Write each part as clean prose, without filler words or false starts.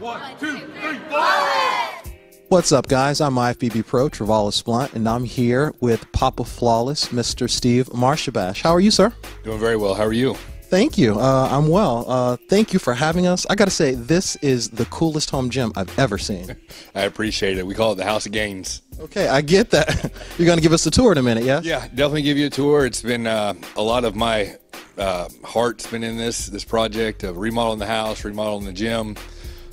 1, 2, 3, 4. What's up, guys? I'm IFBB Pro Travales Blount, and I'm here with Papa Flawless, Mr. Steve Mousharbash. How are you, sir? Doing very well. How are you? Thank you. I'm well. Thank you for having us. I got to say, this is the coolest home gym I've ever seen. I appreciate it. We call it the House of Gains. Okay, I get that. You're going to give us a tour in a minute, yes? Yeah, definitely give you a tour. It's been a lot of my heart's been in this project of remodeling the house, remodeling the gym.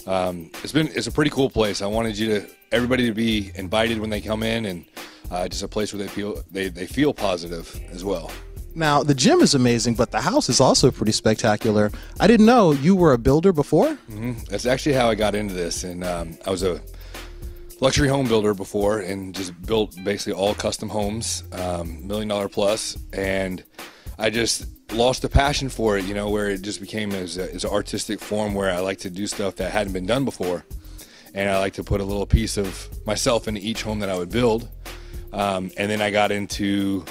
It's a pretty cool place. I wanted everybody to be invited when they come in, and just a place where they feel positive as well. Now, the gym is amazing, but the house is also pretty spectacular. I didn't know you were a builder before? Mm-hmm. That's actually how I got into this, and I was a luxury home builder before and just built basically all custom homes, $1 million plus, and I just lost the passion for it, where it just became as an artistic form where I like to do stuff that hadn't been done before, and I like to put a little piece of myself into each home that I would build, and then I got into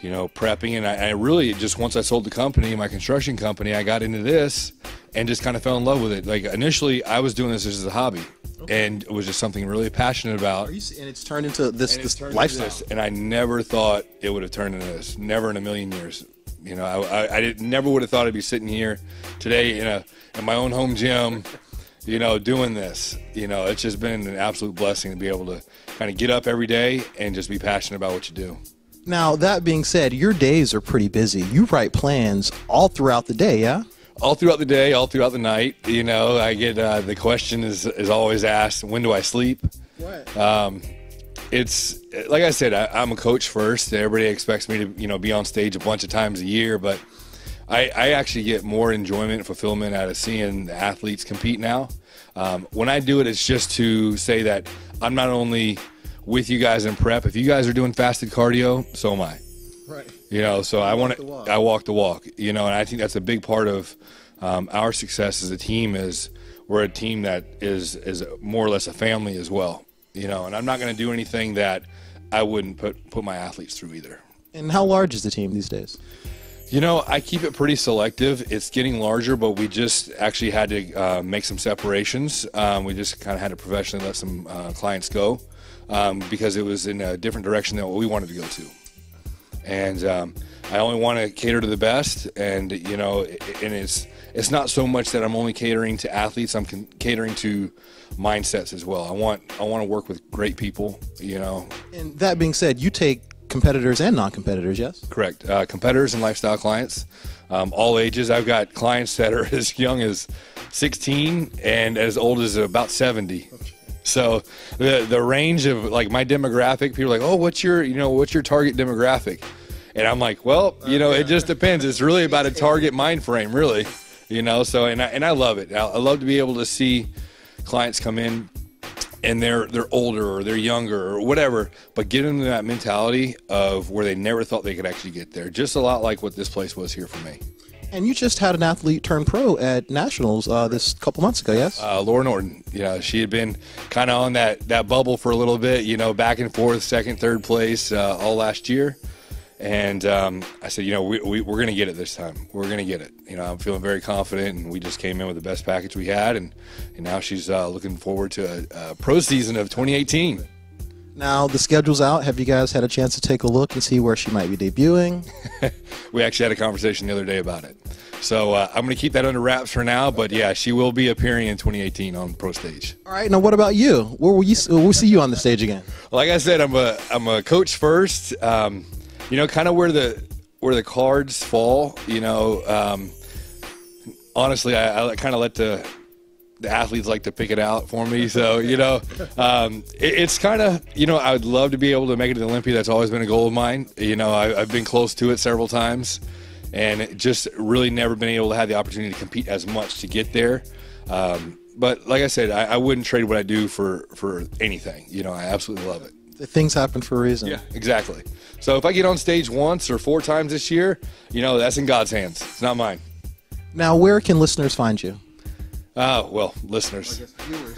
prepping, and I really just, once I sold the company, my construction company, I got into this and just kind of fell in love with it. Like, initially I was doing this as a hobby, and it was just something really passionate about. And it's turned into this lifestyle. And I never thought it would have turned into this. Never in a million years. I never would have thought I'd be sitting here today in my own home gym, doing this. It's just been an absolute blessing to be able to kind of get up every day and just be passionate about what you do. Now, that being said, your days are pretty busy. You write plans all throughout the day, yeah? All throughout the day, all throughout the night. I get the question is always asked, when do I sleep? What? It's like I said, I'm a coach first. Everybody expects me to be on stage a bunch of times a year, but I actually get more enjoyment and fulfillment out of seeing the athletes compete now. When I do it, it's just to say that I'm not only with you guys in prep. If you guys are doing fasted cardio, so am I. Right. So I walk the walk. And I think that's a big part of our success as a team. Is we're a team that is more or less a family as well. And I'm not going to do anything that I wouldn't put my athletes through either. And how large is the team these days? I keep it pretty selective. It's getting larger, but we just actually had to make some separations. We just kind of had to professionally let some clients go. Because it was in a different direction than what we wanted to go to. And I only want to cater to the best, and and it's not so much that I'm only catering to athletes, I'm catering to mindsets as well. I want to work with great people, And that being said, you take competitors and non-competitors, yes? Correct. Competitors and lifestyle clients, all ages. I've got clients that are as young as 16 and as old as about 70. Okay. So the range of my demographic, people are like, oh, what's your target demographic? And I'm like, well, it just depends. It's really about a target mind frame, really, So and I love it. I love to be able to see clients come in and they're older or they're younger or whatever, but get into that mentality of where they never thought they could actually get there. Just a lot like what this place was here for me. And you just had an athlete turn pro at Nationals this couple months ago, yes? Laura Norton. She had been kind of on that bubble for a little bit, back and forth, second, third place all last year. And I said, we're going to get it this time. We're going to get it. I'm feeling very confident, and we just came in with the best package we had, and now she's looking forward to a pro season of 2018. Now, the schedule's out. Have you guys had a chance to take a look and see where she might be debuting? We actually had a conversation the other day about it. So I'm going to keep that under wraps for now, but yeah, she will be appearing in 2018 on pro stage. All right, now what about you? Where will we'll see you on the stage again? Like I said, I'm a coach first. Kind of where the cards fall. Honestly, I kind of let the athletes like to pick it out for me. So, it's kind of, I would love to be able to make it to the Olympia. That's always been a goal of mine. I've been close to it several times, and just really never been able to have the opportunity to compete as much to get there. But like I said, I wouldn't trade what I do for anything. I absolutely love it. Things happen for a reason. Yeah, exactly. So if I get on stage once or 4 times this year, that's in God's hands. It's not mine. Now, where can listeners find you? Well, listeners. I guess viewers,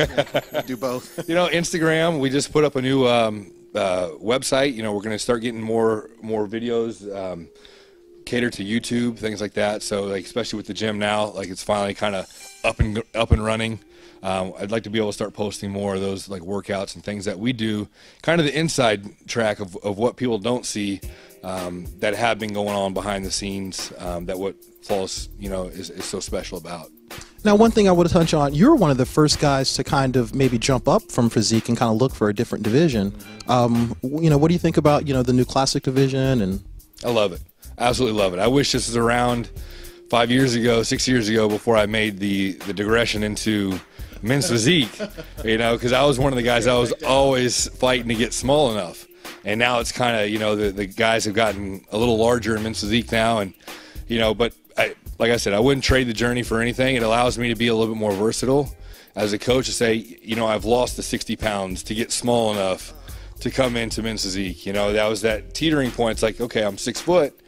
yeah. Do both. Instagram, we just put up a new website. We're going to start getting more videos catered to YouTube, things like that. So, especially with the gym now, it's finally kind of up and running. I'd like to be able to start posting more of those like workouts and things that we do, kind of the inside track of what people don't see, that have been going on behind the scenes, that what Flawless, is so special about. Now, one thing I want to touch on, you're one of the first guys to kind of maybe jump up from physique and kind of look for a different division. What do you think about, the new classic division? And I love it. Absolutely love it. I wish this was around 5 years ago, 6 years ago, before I made the digression into men's physique, because I was one of the guys I was always fighting to get small enough. And now it's kind of, the guys have gotten a little larger in men's physique now. And, but like I said, I wouldn't trade the journey for anything. It allows me to be a little bit more versatile as a coach to say, I've lost the 60 pounds to get small enough to come into men's physique. That was that teetering point. It's like, okay, I'm 6 foot.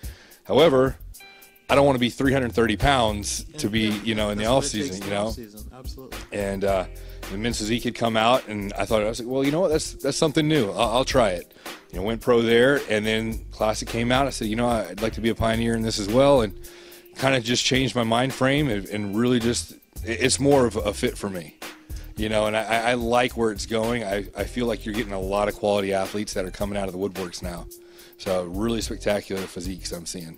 However, I don't want to be 330 pounds to be, in the off season, Absolutely. And the men's physique had come out, and I was like, well, you know what? That's something new. I'll try it. Went pro there, and then classic came out. I said, I'd like to be a pioneer in this as well, and kind of just changed my mind frame, and really just it's more of a fit for me. And I like where it's going. I feel like you're getting a lot of quality athletes that are coming out of the woodworks now. So really spectacular physiques I'm seeing.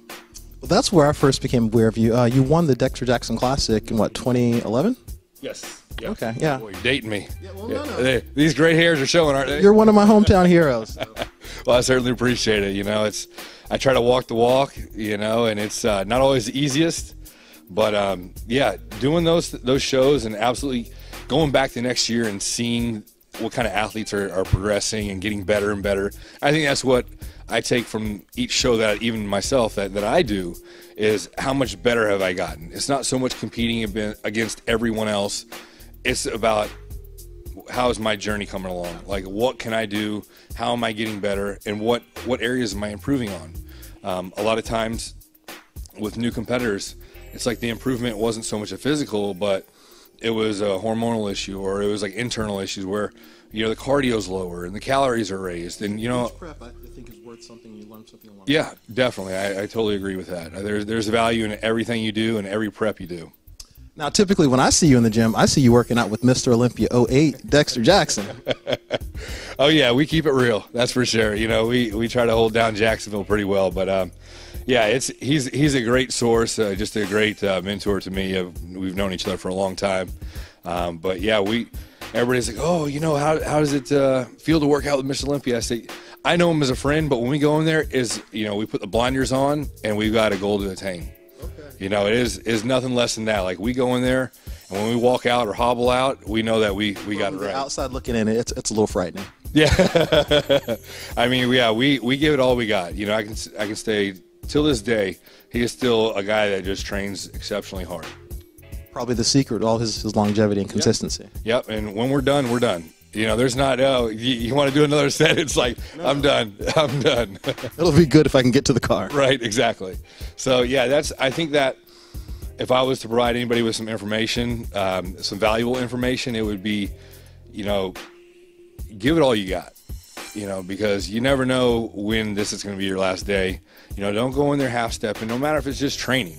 Well, that's where I first became aware of you. You won the Dexter Jackson Classic in, 2011? Yes. Okay, yeah. Boy, you're dating me. Yeah, well, Yeah. no. These gray hairs are showing, aren't they? You're one of my hometown heroes. Well, I certainly appreciate it. I try to walk the walk, and it's not always the easiest, but doing those shows and absolutely going back the next year and seeing what kind of athletes are progressing and getting better and better. I think that's what I take from each show that even myself that I do, is how much better have I gotten. It's not so much competing against everyone else. It's about how is my journey coming along? Like, what can I do? How am I getting better? And what areas am I improving on? A lot of times with new competitors, it's like the improvement wasn't so much a physical, but it was a hormonal issue, or it was like internal issues where, the cardio's lower and the calories are raised. And, Each prep, I think, is worth something. You learn something along. Yeah, definitely. I totally agree with that. There's value in everything you do and every prep you do. Now, typically when I see you in the gym, I see you working out with Mr. Olympia 08, Dexter Jackson. Oh yeah, we keep it real. That's for sure. We try to hold down Jacksonville pretty well, but he's a great source, just a great mentor to me. We've known each other for a long time, but yeah, everybody's like, oh, how does it feel to work out with Mr. Olympia? I say, I know him as a friend, but when we go in there, we put the blinders on and we've got a goal to attain. Okay. It is nothing less than that. Like, we go in there, and when we walk out or hobble out, we know that we got it right. Outside looking in, it's a little frightening. Yeah. I mean, we give it all we got. I can stay till this day. He is still a guy that just trains exceptionally hard. Probably the secret, all his longevity and consistency. Yep. And when we're done, we're done. There's not, you want to do another set? It's like, no. I'm done. It'll be good if I can get to the car. Right, exactly. So, yeah, I think that if I was to provide anybody with some information, some valuable information, it would be, give it all you got, because you never know when this is going to be your last day. Don't go in there half-stepping, no matter if it's just training.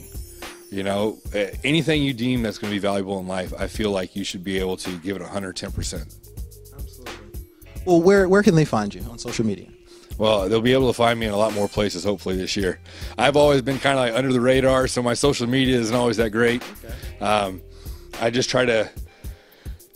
Anything you deem that's going to be valuable in life, I feel like you should be able to give it 110%. Well, where can they find you on social media? Well, they'll be able to find me in a lot more places, hopefully, this year. I've always been kind of like under the radar, so my social media isn't always that great. Okay. I just try to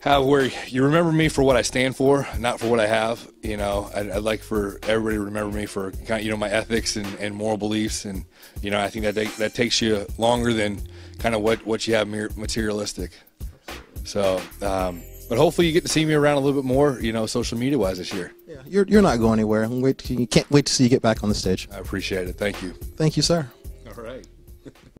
have where you remember me for what I stand for, not for what I have. I'd like for everybody to remember me for kind of, my ethics and moral beliefs. And, I think that takes you longer than kind of what you have materialistic. So, but hopefully you get to see me around a little bit more, social media-wise this year. Yeah, you're not going anywhere. You can't wait to see you get back on the stage. I appreciate it. Thank you. Thank you, sir.